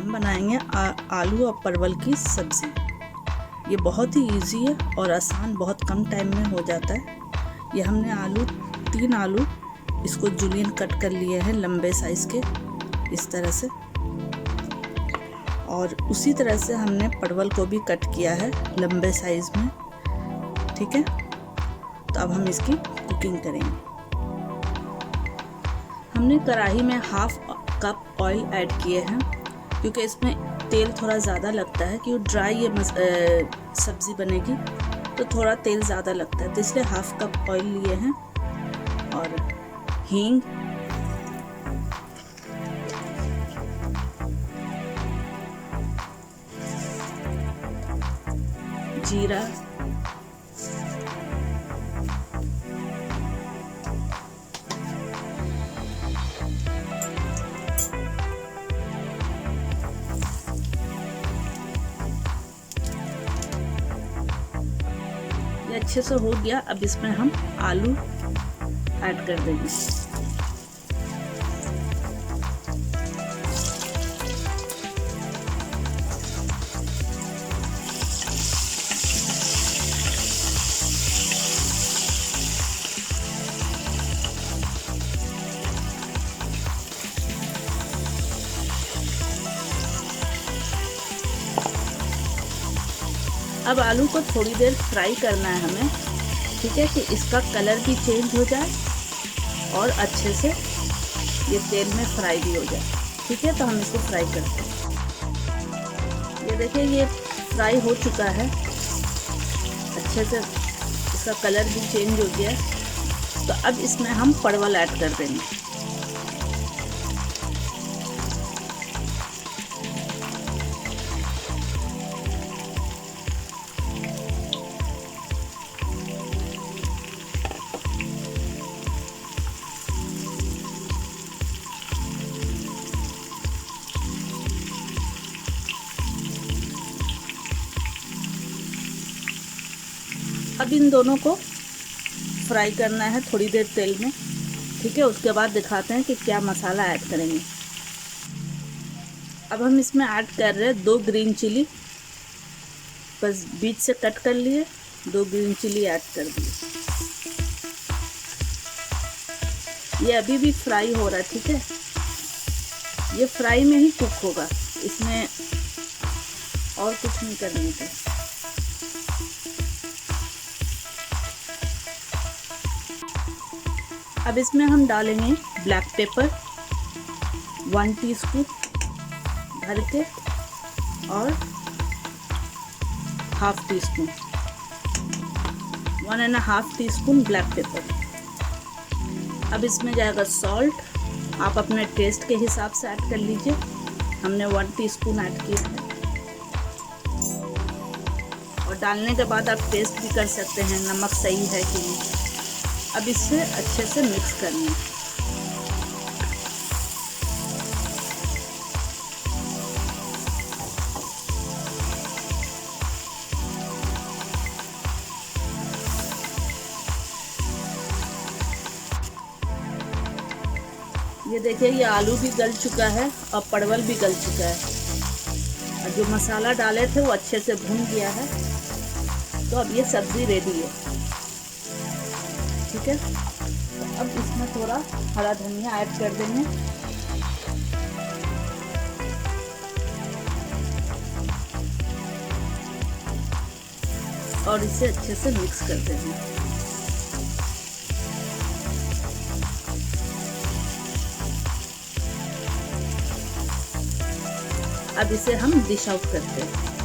हम बनाएंगे आलू और परवल की सब्ज़ी। ये बहुत ही इजी है और आसान, बहुत कम टाइम में हो जाता है। ये हमने 3 आलू इसको जूलियन कट कर लिए हैं लंबे साइज़ के, इस तरह से। और उसी तरह से हमने परवल को भी कट किया है लंबे साइज़ में। ठीक है, तो अब हम इसकी कुकिंग करेंगे। हमने कढ़ाई में ½ कप ऑयल ऐड किए हैं, क्योंकि इसमें तेल थोड़ा ज़्यादा लगता है, क्योंकि ड्राई ये सब्ज़ी बनेगी तो थोड़ा तेल ज़्यादा लगता है, तो इसलिए ½ कप ऑयल लिए हैं। और हींग, जीरा, ये अच्छे से हो गया। अब इसमें हम आलू ऐड कर देंगे। अब आलू को थोड़ी देर फ्राई करना है हमें, ठीक है, कि इसका कलर भी चेंज हो जाए और अच्छे से ये तेल में फ्राई भी हो जाए। ठीक है, तो हम इसको फ्राई करते हैं। ये देखिए, ये फ्राई हो चुका है अच्छे से, इसका कलर भी चेंज हो गया। तो अब इसमें हम परवल ऐड कर देंगे। अब इन दोनों को फ्राई करना है थोड़ी देर तेल में। ठीक है, उसके बाद दिखाते हैं कि क्या मसाला ऐड करेंगे। अब हम इसमें ऐड कर रहे हैं 2 ग्रीन चिली, बस बीच से कट कर लिए, 2 ग्रीन चिली ऐड कर दिए। ये अभी भी फ्राई हो रहा है। ठीक है, ये फ्राई में ही कुक होगा, इसमें और कुछ नहीं करने का। अब इसमें हम डालेंगे ब्लैक पेपर 1 टीस्पून भर के, और ½ टीस्पून, 1½ टीस्पून ब्लैक पेपर। अब इसमें जाएगा सॉल्ट, आप अपने टेस्ट के हिसाब से ऐड कर लीजिए। हमने 1 टीस्पून ऐड किया है। और डालने के बाद आप टेस्ट भी कर सकते हैं नमक सही है कि नहीं। अब इसे अच्छे से मिक्स करना है। ये देखिए, ये आलू भी गल चुका है और परवल भी गल चुका है, और जो मसाला डाले थे वो अच्छे से भुन गया है। तो अब ये सब्ज़ी रेडी है। ठीक है, तो अब इसमें थोड़ा हरा धनिया ऐड कर देंगे। और इसे अच्छे से मिक्स कर देंगे। अब इसे हम डिश आउट करते हैं।